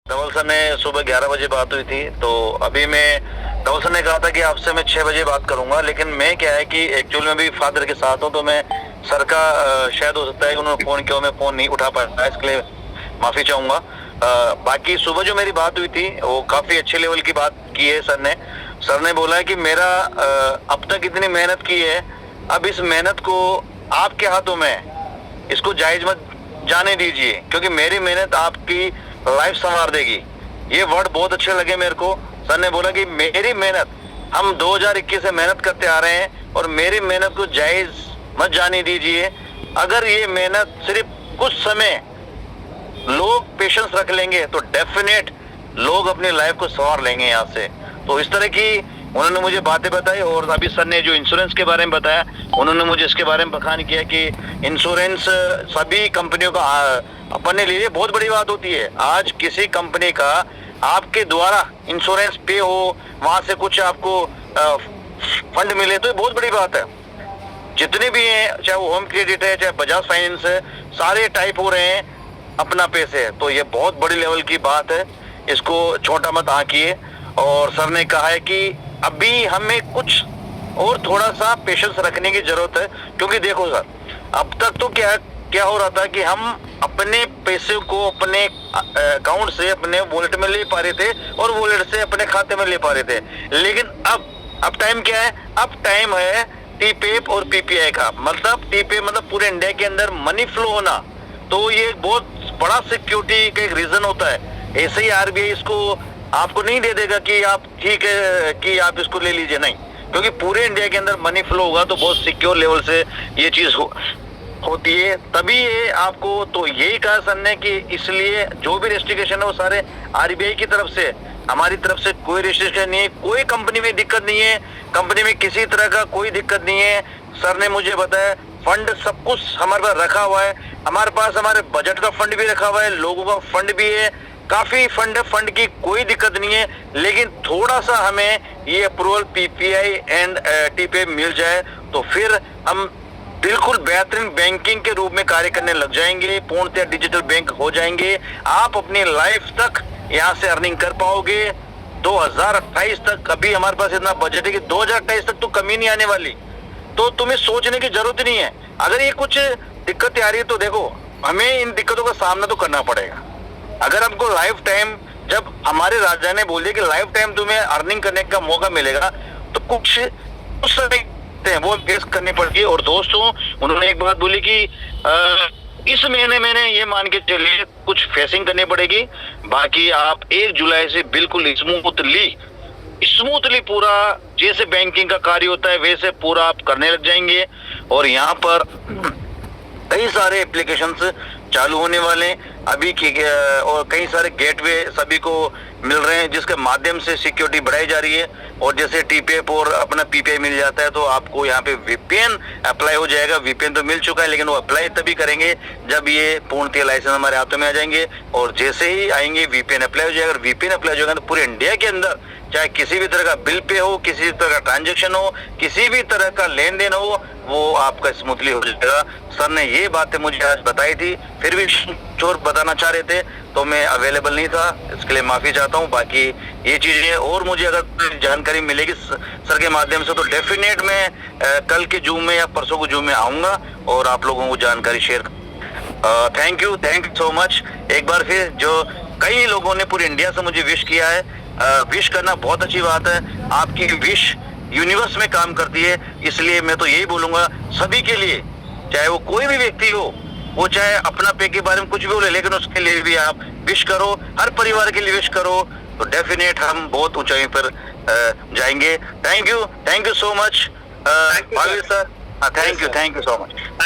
धवल sir ने सुबह 11 बजे बात हुई थी, तो अभी मैं धवल सर ने कहा था कि आपसे मैं 6 बजे बात करूंगा, लेकिन मैं क्या है कि एक्चुअल में भी फादर के साथ हूं, तो मैं सर का शायद हो सकता है कि उन्होंने फोन किया, मैं फोन नहीं उठा पाया, इसके लिए माफी चाहूंगा। बाकी सुबह जो मेरी बात हुई थी वो काफी अच्छे लेवल की बात की है सर ने बोला है कि मेरा अब तक इतनी मेहनत की है, अब इस मेहनत को आपके हाथों में है, इसको जायज मत जाने दीजिए, क्योंकि मेरी मेहनत आपकी लाइफ संवार देगी। ये वर्ड बहुत अच्छे लगे मेरे को। सर ने बोला कि मेरी मेहनत, हम 2021 से मेहनत करते आ रहे हैं और मेरी मेहनत को जायज मत जाने दीजिए। अगर ये मेहनत सिर्फ कुछ समय लोग पेशेंस रख लेंगे तो डेफिनेट लोग अपनी लाइफ को संवार लेंगे यहाँ से। तो इस तरह की उन्होंने मुझे बातें बताई, और अभी सर ने जो इंश्योरेंस के बारे में बताया, उन्होंने मुझे इसके बारे में बखान किया कि इंश्योरेंस सभी कंपनियों का अपने लिए बहुत बड़ी बात होती है। आज किसी कंपनी का आपके द्वारा इंश्योरेंस पे हो, वहां से कुछ आपको फंड मिले, तो ये बहुत बड़ी बात है। जितने भी हैं, चाहे वो होम क्रेडिट है, चाहे बजाज फाइनेंस है, सारे टाइप हो रहे हैं अपना पैसे है, तो ये बहुत बड़ी लेवल की बात है, इसको छोटा मत आंकिए। और सर ने कहा है कि अभी हमें कुछ और थोड़ा सा पेशेंस रखने की जरूरत है, क्योंकि देखो सर, अब तक तो क्या हो रहा था कि हम अपने पैसे को अपने अकाउंट से अपने वॉलेट में ले पा रहे थे और वॉलेट से अपने खाते में ले पा रहे थे, लेकिन अब टाइम क्या है, अब टाइम है टीपेप और पीपीआई का। मतलब टीपेप मतलब पूरे इंडिया के अंदर मनी फ्लो होना, तो ये बहुत बड़ा सिक्योरिटी का एक रीजन होता है। ऐसे ही आरबीआई इसको आपको नहीं दे देगा कि आप ठीक है कि आप इसको ले लीजिए, नहीं, क्योंकि पूरे इंडिया के अंदर मनी फ्लो होगा तो बहुत सिक्योर लेवल से ये चीज होती है, तभी ये आपको। तो यही कहा सर ने कि इसलिए जो भी रेस्ट्रिक्शन है वो सारे आरबीआई की तरफ से, हमारी तरफ से कोई रेस्ट्रिक्शन नहीं है, कोई कंपनी में दिक्कत नहीं है, कंपनी में किसी तरह का कोई दिक्कत नहीं है। सर ने मुझे बताया फंड सब कुछ हमारे पास रखा हुआ है, हमारे पास हमारे बजट का फंड भी रखा हुआ है, लोगों का फंड भी है, काफी फंड है, फंड की कोई दिक्कत नहीं है, लेकिन थोड़ा सा हमें ये अप्रूवल पीपीआई एंड टीपे मिल जाए तो फिर हम बिल्कुल बेहतरीन बैंकिंग के रूप में कार्य करने लग जाएंगे, पूर्णतः डिजिटल बैंक हो जाएंगे। आप अपनी लाइफ तक यहाँ से अर्निंग कर पाओगे 2028 तक। अभी हमारे पास इतना बजट है कि 2028 तक तो कमी नहीं आने वाली, तो तुम्हें सोचने की जरूरत नहीं है। अगर ये कुछ दिक्कतें आ रही है तो देखो, हमें इन दिक्कतों का सामना तो करना पड़ेगा। अगर हमको लाइफ टाइम, जब हमारे राजा ने बोले कि लाइफ टाइम तुम्हें अर्निंग करने का मौका मिलेगा, तो कुछ वो फेस करनी पड़ती है। और दोस्तों, उन्होंने एक बात बोली कि इस महीने मैंने ये मान के चलिए कुछ फेसिंग करनी पड़ेगी, बाकी आप 1 जुलाई से बिल्कुल स्मूथली पूरा जैसे बैंकिंग का कार्य होता है वैसे पूरा आप करने लग जाएंगे। और यहाँ पर कई सारे एप्लीकेशंस चालू होने वाले अभी की, और कई सारे गेटवे सभी को मिल रहे हैं, जिसके माध्यम से सिक्योरिटी बढ़ाई जा रही है। और जैसे टीपेप और अपना पीपीआई मिल जाता है तो आपको यहाँ पे वीपीएन अप्लाई हो जाएगा। वीपीएन तो मिल चुका है, लेकिन वो अप्लाई तभी करेंगे जब ये पूर्णतः लाइसेंस हमारे हाथों में आ जाएंगे। और जैसे ही आएंगे वीपीएन अप्लाई हो जाएगा, और वीपीएन अप्लाई हो जाएगा तो पूरे इंडिया के अंदर चाहे किसी भी तरह का बिल पे हो, किसी भी तरह का ट्रांजेक्शन हो, किसी भी तरह का लेन देन हो, वो आपका स्मूथली हो जाएगा। सर ने ये बातें मुझे आज बताई थी, फिर भी चोर बताना चाह रहे थे तो मैं अवेलेबल नहीं था, इसके लिए माफी चाहता हूँ। बाकी ये चीजें और मुझे अगर जानकारी मिलेगी सर के माध्यम से तो डेफिनेट मैं कल के जूम में या परसों को जूम में आऊंगा और आप लोगों को जानकारी share. Thank you so much. एक बार फिर जो कई लोगों ने पूरे इंडिया से मुझे विश किया है, विश करना बहुत अच्छी बात है, आपकी विश यूनिवर्स में काम करती है। इसलिए मैं तो यही बोलूंगा सभी के लिए, चाहे वो कोई भी व्यक्ति हो, वो चाहे अपना पे के बारे में कुछ भी बोले, लेकिन उसके लिए भी आप विश करो, हर परिवार के लिए विश करो, तो डेफिनेट हम बहुत ऊंचाई पर जाएंगे। Thank you so much Bhavesh sir. Thank you so much.